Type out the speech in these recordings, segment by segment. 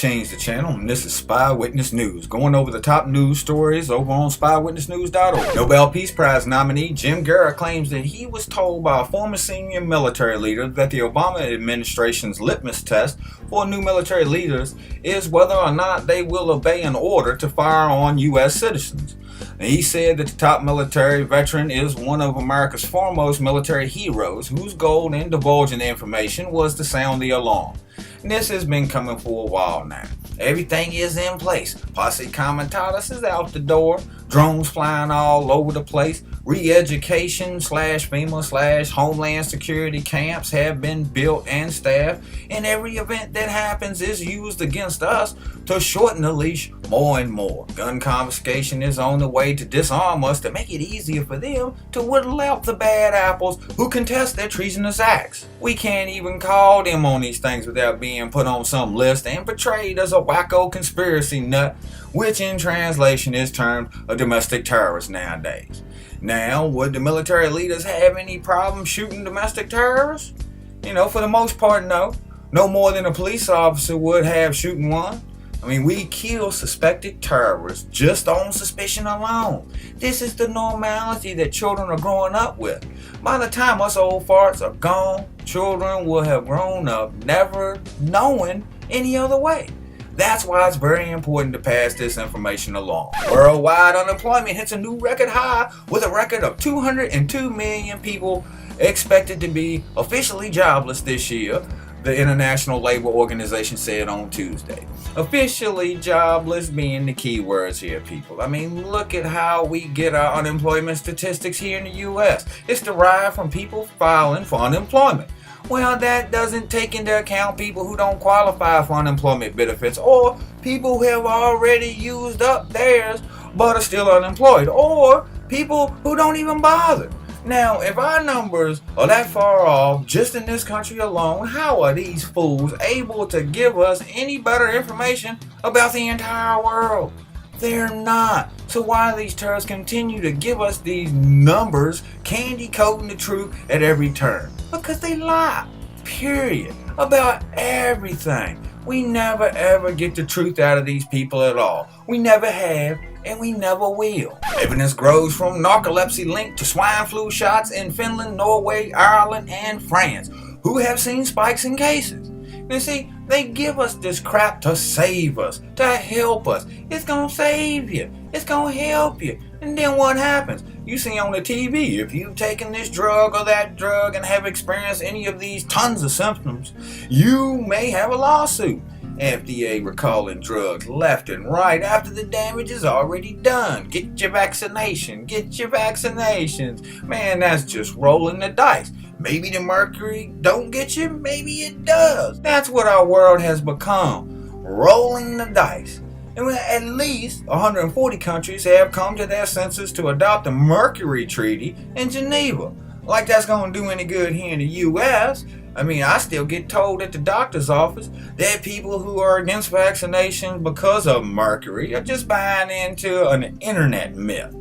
Change the channel, and this is Spy Witness News, going over the top news stories over on spywitnessnews.org. Nobel Peace Prize nominee Jim Garrett claims that he was told by a former senior military leader that the Obama administration's litmus test for new military leaders is whether or not they will obey an order to fire on U.S. citizens. And he said that the top military veteran is one of America's foremost military heroes whose goal in divulging the information was to sound the alarm. And this has been coming for a while now. Everything is in place. Posse Comitatus is out the door. Drones flying all over the place. Re-education /FEMA Homeland Security camps have been built and staffed. And every event that happens is used against us to shorten the leash more and more. Gun confiscation is on the way to disarm us to make it easier for them to whittle out the bad apples who contest their treasonous acts. We can't even call them on these things without being put on some list and portrayed as a wacko conspiracy nut, which in translation is termed a domestic terrorist nowadays. Now, would the military leaders have any problem shooting domestic terrorists? For the most part, no. No more than a police officer would have shooting one. We kill suspected terrorists just on suspicion alone. This is the normality that children are growing up with. By the time us old farts are gone, children will have grown up never knowing any other way. That's why it's very important to pass this information along. Worldwide unemployment hits a new record high with a record of 202 million people expected to be officially jobless this year, the International Labor Organization said on Tuesday. Officially jobless being the key words here, people. Look at how we get our unemployment statistics here in the U.S. It's derived from people filing for unemployment. Well, that doesn't take into account people who don't qualify for unemployment benefits, or people who have already used up theirs but are still unemployed, or people who don't even bother. Now, if our numbers are that far off just in this country alone, how are these fools able to give us any better information about the entire world? They're not. So why do these terrorists continue to give us these numbers, candy coating the truth at every turn? Because they lie, period, about everything. We never ever get the truth out of these people at all. We never have, and we never will. Evidence grows from narcolepsy linked to swine flu shots in Finland, Norway, Ireland, and France, who have seen spikes in cases. You see, they give us this crap to save us, to help us. It's gonna save you. It's gonna help you. And then what happens? You see on the TV, if you've taken this drug or that drug and have experienced any of these tons of symptoms, you may have a lawsuit. FDA recalling drugs left and right after the damage is already done. Get your vaccination. Get your vaccinations. Man, that's just rolling the dice. Maybe the mercury don't get you, maybe it does. That's what our world has become. Rolling the dice. And at least 140 countries have come to their senses to adopt the Mercury Treaty in Geneva. Like that's going to do any good here in the U.S. I still get told at the doctor's office that people who are against vaccination because of mercury are just buying into an internet myth.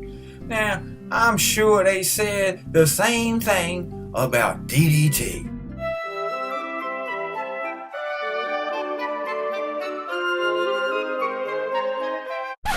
Now, I'm sure they said the same thing about DDT.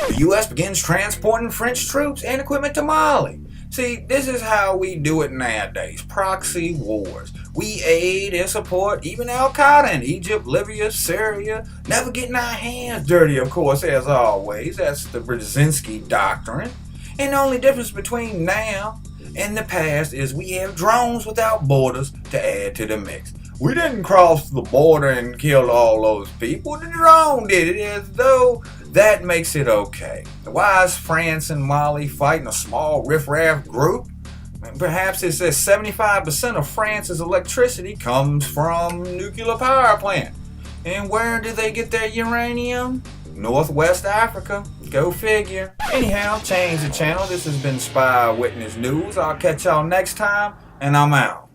The U.S. begins transporting French troops and equipment to Mali. See, this is how we do it nowadays. Proxy wars. We aid and support even Al-Qaeda in Egypt, Libya, Syria. Never getting our hands dirty, of course, as always. That's the Brzezinski doctrine. And the only difference between now and the past is we have drones without borders to add to the mix. We didn't cross the border and kill all those people. The drone did it, as though that makes it okay. Why is France and Mali fighting a small riffraff group? Perhaps it says 75% of France's electricity comes from nuclear power plant. And where do they get their uranium? Northwest Africa. Go figure. Anyhow, change the channel. This has been Spy Witness News. I'll catch y'all next time, and I'm out.